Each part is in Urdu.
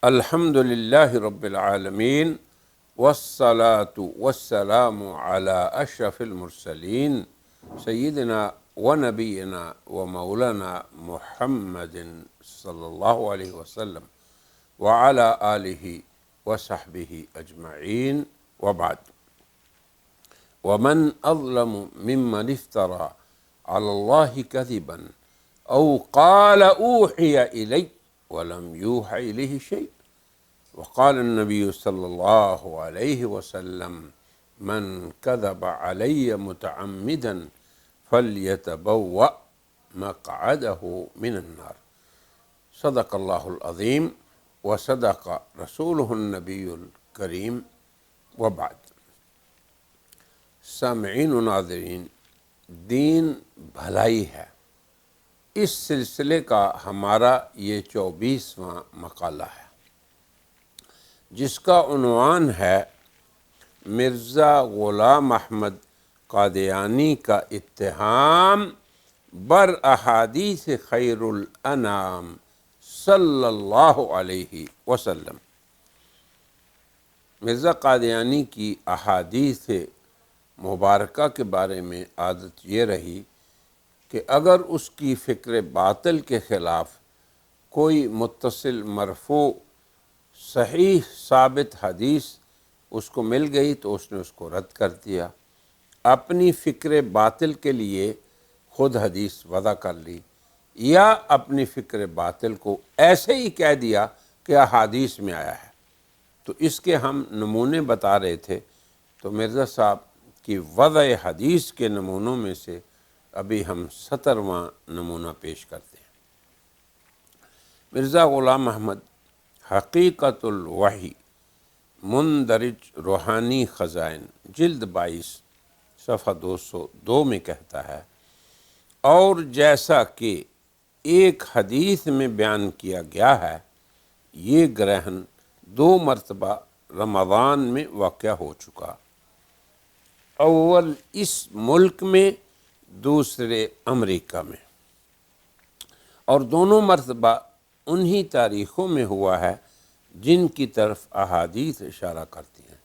الحمد للہ رب العالمین والصلاة والسلام علی اشرف المرسلین سیدنا و نبینا و مولانا محمد صلی اللہ علیہ وسلم وعلی آلہ وصحبہ اجمعین وبعد ومن اظلم ممن افترى على الله كذبا او قال اوحي الي ولم يوحى إليه شيء وقال النبي صلى الله عليه وسلم من كذب علي متعمدا فليتبوأ مقعده من النار صدق الله العظيم وصدق رسوله النبي الكريم وبعد سامعین و ناظرین، دین بھلائی ہے، اس سلسلے کا ہمارا یہ 24واں مقالہ ہے جس کا عنوان ہے مرزا غلام احمد قادیانی کا اتہام بر احادیث خیر الانام صلی اللہ علیہ وسلم۔ مرزا قادیانی کی احادیث مبارکہ کے بارے میں عادت یہ رہی کہ اگر اس کی فکر باطل کے خلاف کوئی متصل مرفوع صحیح ثابت حدیث اس کو مل گئی تو اس نے اس کو رد کر دیا، اپنی فکر باطل کے لیے خود حدیث وضع کر لی، یا اپنی فکر باطل کو ایسے ہی کہہ دیا کہ احادیث میں آیا ہے۔ تو اس کے ہم نمونے بتا رہے تھے، تو مرزا صاحب کی وضع حدیث کے نمونوں میں سے ابھی ہم 17واں نمونہ پیش کرتے ہیں۔ مرزا غلام احمد حقیقت الوحی مندرج روحانی خزائن جلد 22 صفحہ 202 میں کہتا ہے، اور جیسا کہ ایک حدیث میں بیان کیا گیا ہے، یہ گرہن 2 مرتبہ رمضان میں واقع ہو چکا، اول اس ملک میں، دوسرے امریکہ میں، اور دونوں مرتبہ انہی تاریخوں میں ہوا ہے جن کی طرف احادیث اشارہ کرتی ہیں۔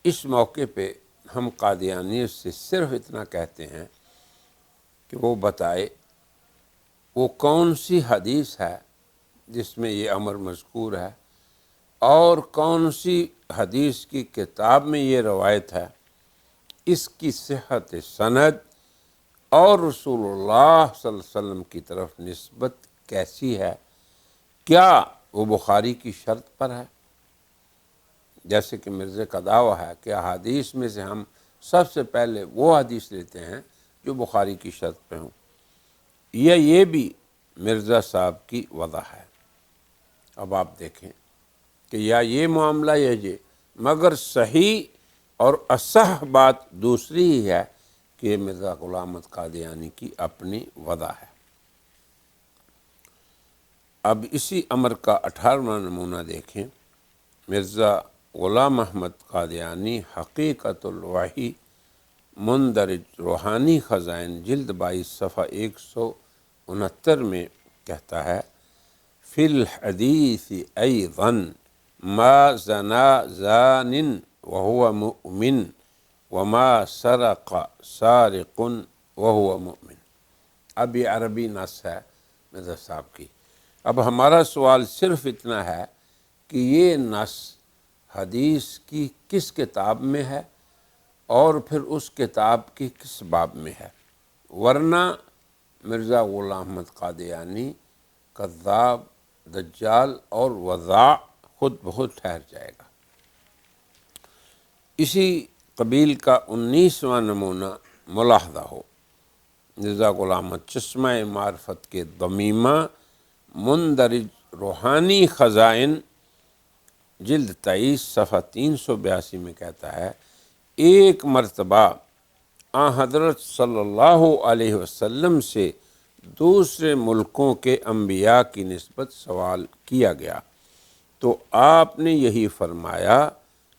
اس موقع پہ ہم قادیانی سے صرف اتنا کہتے ہیں کہ وہ بتائے وہ کون سی حدیث ہے جس میں یہ امر مذکور ہے، اور کون سی حدیث کی کتاب میں یہ روایت ہے، اس کی صحت سند اور رسول اللہ صلی اللہ علیہ وسلم کی طرف نسبت کیسی ہے، کیا وہ بخاری کی شرط پر ہے؟ جیسے کہ مرزا کا دعویٰ ہے کہ احادیث میں سے ہم سب سے پہلے وہ حدیث لیتے ہیں جو بخاری کی شرط پہ ہوں، یہ بھی مرزا صاحب کی وضع ہے۔ اب آپ دیکھیں کہ یا یہ معاملہ یہ مگر صحیح اور اصح بات دوسری ہی ہے کہ یہ مرزا غلام احمد قادیانی کی اپنی وضع ہے۔ اب اسی امر کا 18واں نمونہ دیکھیں، مرزا غلام احمد قادیانی حقیقت الوحی مندرج روحانی خزائن جلد 22 صفحہ 169 میں کہتا ہے، فی الحدیث ایضا ما زنا زان وهو مؤمن وما سرق سارق وهو مؤمن۔ اب یہ عربی نص ہے مرزا صاحب کی۔ اب ہمارا سوال صرف اتنا ہے کہ یہ نص حدیث کی کس کتاب میں ہے اور پھر اس کتاب کی کس باب میں ہے، ورنہ مرزا غلام احمد قادیانی کذاب، دجال اور وضاع خود بخود ٹھہر جائے گا۔ اسی قبیل کا 19واں نمونہ ملاحظہ ہو، مرزا غلام احمد چشمہ معرفت کے ضمیمہ مندرج روحانی خزائن جلد 23 صفحہ 382 میں کہتا ہے، ایک مرتبہ آن حضرت صلی اللہ علیہ وسلم سے دوسرے ملکوں کے انبیاء کی نسبت سوال کیا گیا تو آپ نے یہی فرمایا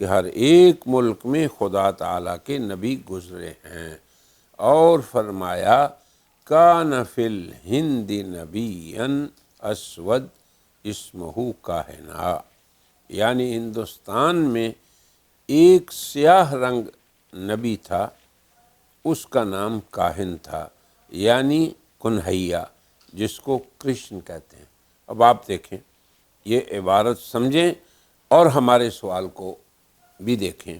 کہ ہر ایک ملک میں خدا تعالیٰ کے نبی گزرے ہیں، اور فرمایا کان فی الہند نبی اسود اسمہ کاہنا، یعنی ہندوستان میں ایک سیاہ رنگ نبی تھا، اس کا نام کاہن تھا، یعنی کنہیا، جس کو کرشن کہتے ہیں۔ اب آپ دیکھیں، یہ عبارت سمجھیں اور ہمارے سوال کو بھی دیکھیں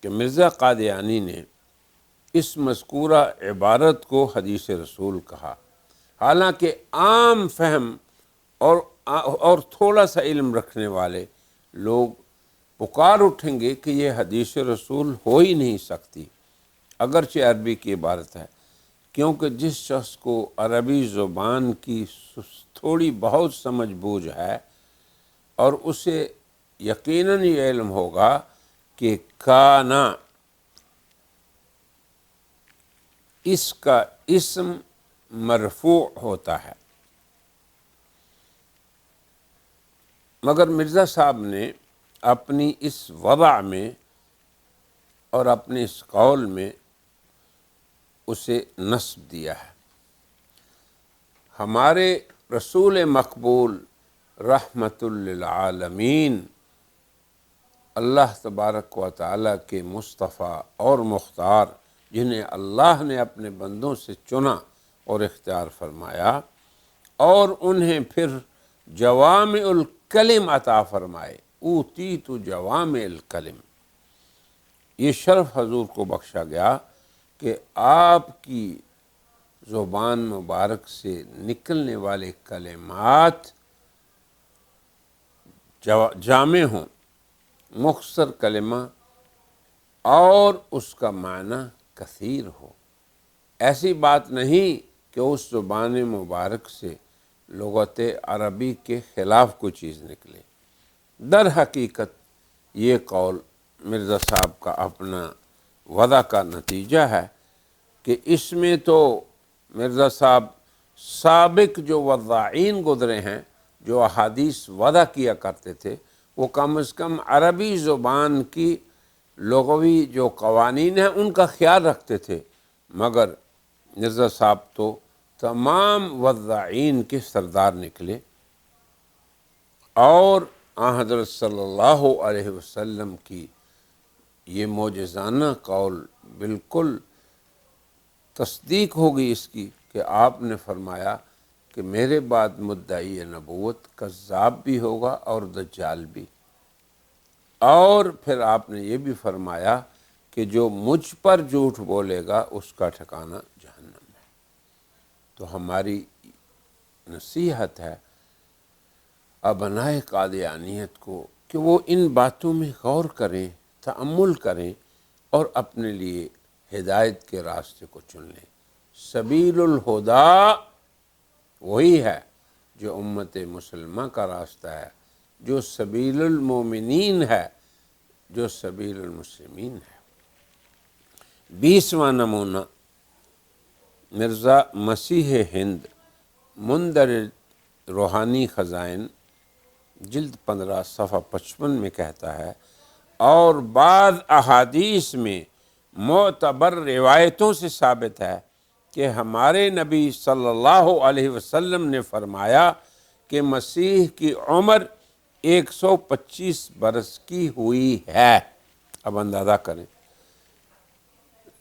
کہ مرزا قادیانی نے اس مذکورہ عبارت کو حدیث رسول کہا، حالانکہ عام فہم اور تھوڑا سا علم رکھنے والے لوگ پکار اٹھیں گے کہ یہ حدیث رسول ہو ہی نہیں سکتی، اگرچہ عربی کی عبارت ہے، کیونکہ جس شخص کو عربی زبان کی تھوڑی بہت سمجھ بوجھ ہے اور اسے یقیناً یہ علم ہوگا کہ کانا اس کا اسم مرفوع ہوتا ہے، مگر مرزا صاحب نے اپنی اس وضع میں اور اپنے اس قول میں اسے نسب دیا ہے۔ ہمارے رسول مقبول رحمت للعالمین اللہ تبارک و تعالیٰ کے مصطفیٰ اور مختار، جنہیں اللہ نے اپنے بندوں سے چنا اور اختیار فرمایا اور انہیں پھر جوامع الکلم عطا فرمائے، اوتیت جوامع الکلم، یہ شرف حضور کو بخشا گیا کہ آپ کی زبان مبارک سے نکلنے والے کلمات جامع ہوں، مختصر کلمہ اور اس کا معنی کثیر ہو۔ ایسی بات نہیں کہ اس زبان مبارک سے لغت عربی کے خلاف کوئی چیز نکلے۔ در حقیقت یہ قول مرزا صاحب کا اپنا وضع کا نتیجہ ہے کہ اس میں تو مرزا صاحب سابق جو وضاعین گزرے ہیں، جو احادیث وضع کیا کرتے تھے، وہ کم از کم عربی زبان کی لغوی جو قوانین ہیں ان کا خیال رکھتے تھے، مگر مرزا صاحب تو تمام وضاعین کے سردار نکلے اور حضرت صلی اللہ علیہ وسلم کی یہ معجزانہ قول بالکل تصدیق ہوگی اس کی کہ آپ نے فرمایا کہ میرے بعد مدعی نبوت کذاب بھی ہوگا اور دجال بھی، اور پھر آپ نے یہ بھی فرمایا کہ جو مجھ پر جھوٹ بولے گا اس کا ٹھکانہ جہنم ہے۔ تو ہماری نصیحت ہے ابنائے قادیانیت کو کہ وہ ان باتوں میں غور کریں، تأمل کریں اور اپنے لیے ہدایت کے راستے کو چن لیں۔ سبیل الہدا وہی ہے جو امت مسلمہ کا راستہ ہے، جو سبیل المومنین ہے، جو سبیل المسلمین ہے۔ 20واں نمونہ مرزا مسیح ہند مندرج روحانی خزائن جلد 15 صفحہ 55 میں کہتا ہے، اور بعض احادیث میں معتبر روایتوں سے ثابت ہے کہ ہمارے نبی صلی اللہ علیہ وسلم نے فرمایا کہ مسیح کی عمر 125 برس کی ہوئی ہے۔ اب اندازہ کریں،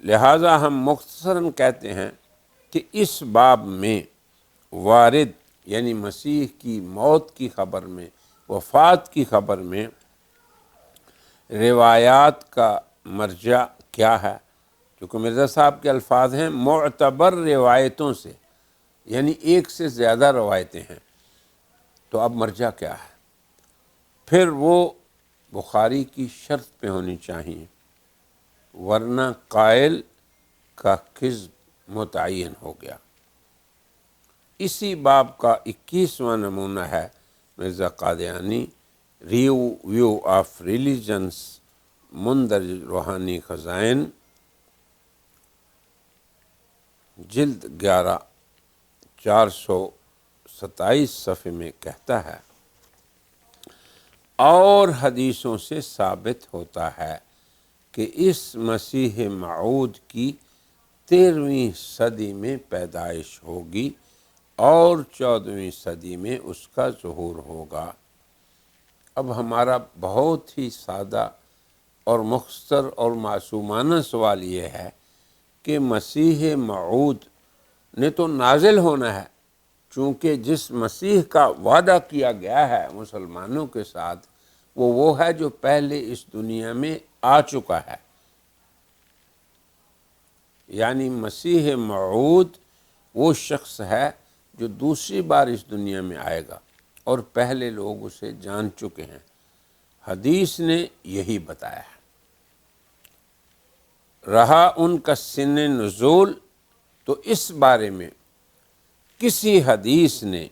لہٰذا ہم مختصراً کہتے ہیں کہ اس باب میں وارد یعنی مسیح کی موت کی خبر میں، وفات کی خبر میں روایات کا مرجع کیا ہے؟ کیونکہ مرزا صاحب کے الفاظ ہیں معتبر روایتوں سے، یعنی ایک سے زیادہ روایتیں ہیں، تو اب مرجع کیا ہے؟ پھر وہ بخاری کی شرط پہ ہونی چاہیے، ورنہ قائل کا کذب متعین ہو گیا۔ اسی باب کا 21واں نمونہ ہے Mirza Qadiani Review of Religions مندرج روحانی خزائن جلد 11 427 صفحے میں کہتا ہے، اور حدیثوں سے ثابت ہوتا ہے کہ اس مسیح موعود کی 13ویں صدی میں پیدائش ہوگی اور 14ویں صدی میں اس کا ظہور ہوگا۔ اب ہمارا بہت ہی سادہ اور مختصر اور معصومانہ سوال یہ ہے کہ مسیح موعود نے تو نازل ہونا ہے، چونکہ جس مسیح کا وعدہ کیا گیا ہے مسلمانوں کے ساتھ وہ ہے جو پہلے اس دنیا میں آ چکا ہے، یعنی مسیح موعود وہ شخص ہے جو دوسری بار اس دنیا میں آئے گا، اور پہلے لوگ اسے جان چکے ہیں۔ حدیث نے یہی بتایا ہے۔ رہا ان کا سن نزول، تو اس بارے میں کسی حدیث نے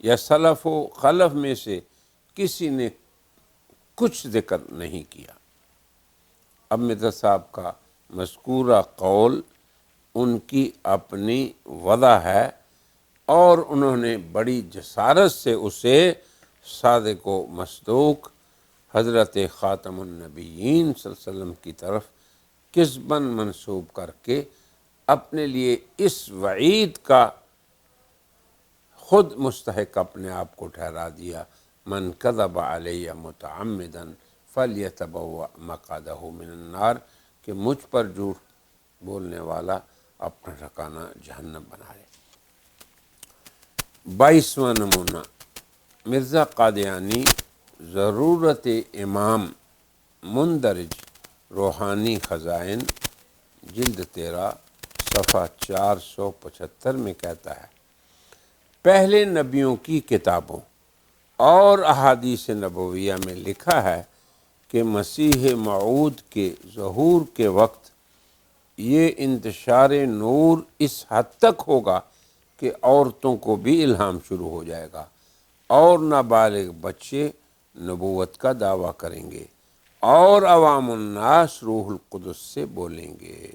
یا سلف و خلف میں سے کسی نے کچھ ذکر نہیں کیا۔ اب مرزا صاحب کا مذکورہ قول ان کی اپنی وضع ہے، اور انہوں نے بڑی جسارت سے اسے صادق و مصدوق حضرت خاتم النبیین صلی اللہ علیہ وسلم کی طرف کذباً منسوب کر کے اپنے لیے اس وعید کا خود مستحق اپنے آپ کو ٹھہرا دیا، من کذب علی متعمدا فلیتبوأ مقعدہ من النار، کہ مجھ پر جھوٹ بولنے والا اپنا ٹھکانہ جہنم بنا لے۔ 22واں نمونہ، مرزا قادیانی ضرورت امام مندرج روحانی خزائن جلد 13 صفحہ 475 میں کہتا ہے، پہلے نبیوں کی کتابوں اور احادیث نبویہ میں لکھا ہے کہ مسیح موعود کے ظہور کے وقت یہ انتشار نور اس حد تک ہوگا کہ عورتوں کو بھی الہام شروع ہو جائے گا، اور نابالغ بچے نبوت کا دعویٰ کریں گے، اور عوام الناس روح القدس سے بولیں گے۔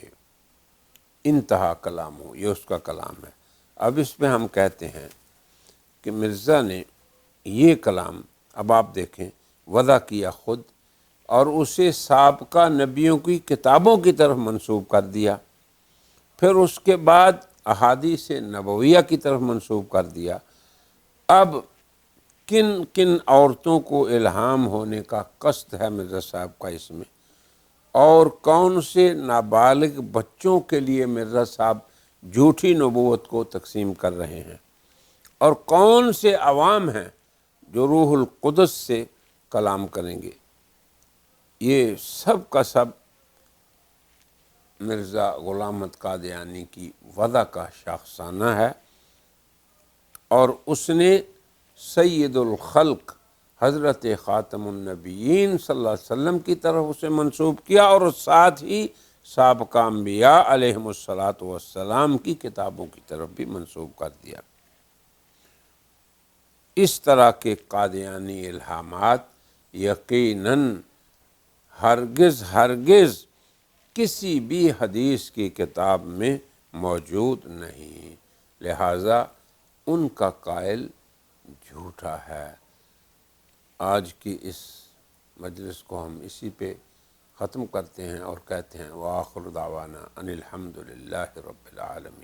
انتہا کلام ہو، یہ اس کا کلام ہے۔ اب اس میں ہم کہتے ہیں کہ مرزا نے یہ کلام، اب آپ دیکھیں، وضع کیا خود، اور اسے سابقہ نبیوں کی کتابوں کی طرف منسوب کر دیا، پھر اس کے بعد احادیث نبویہ کی طرف منسوب کر دیا۔ اب کن کن عورتوں کو الہام ہونے کا قصد ہے مرزا صاحب کا اس میں، اور کون سے نابالغ بچوں کے لیے مرزا صاحب جھوٹی نبوت کو تقسیم کر رہے ہیں، اور کون سے عوام ہیں جو روح القدس سے کلام کریں گے، یہ سب کا سب مرزا غلام احمد قادیانی کی وضع کا شاخسانہ ہے، اور اس نے سید الخلق حضرت خاتم النبیین صلی اللہ علیہ وسلم کی طرف اسے منسوب کیا، اور ساتھ ہی سابقہ انبیاء علیہم السلام کی کتابوں کی طرف بھی منسوب کر دیا۔ اس طرح کے قادیانی الہامات یقیناً ہرگز کسی بھی حدیث کی کتاب میں موجود نہیں، لہٰذا ان کا قائل جھوٹا ہے۔ آج کی اس مجلس کو ہم اسی پہ ختم کرتے ہیں اور کہتے ہیں وآخر دعوانا ان الحمد للہ رب العالمین۔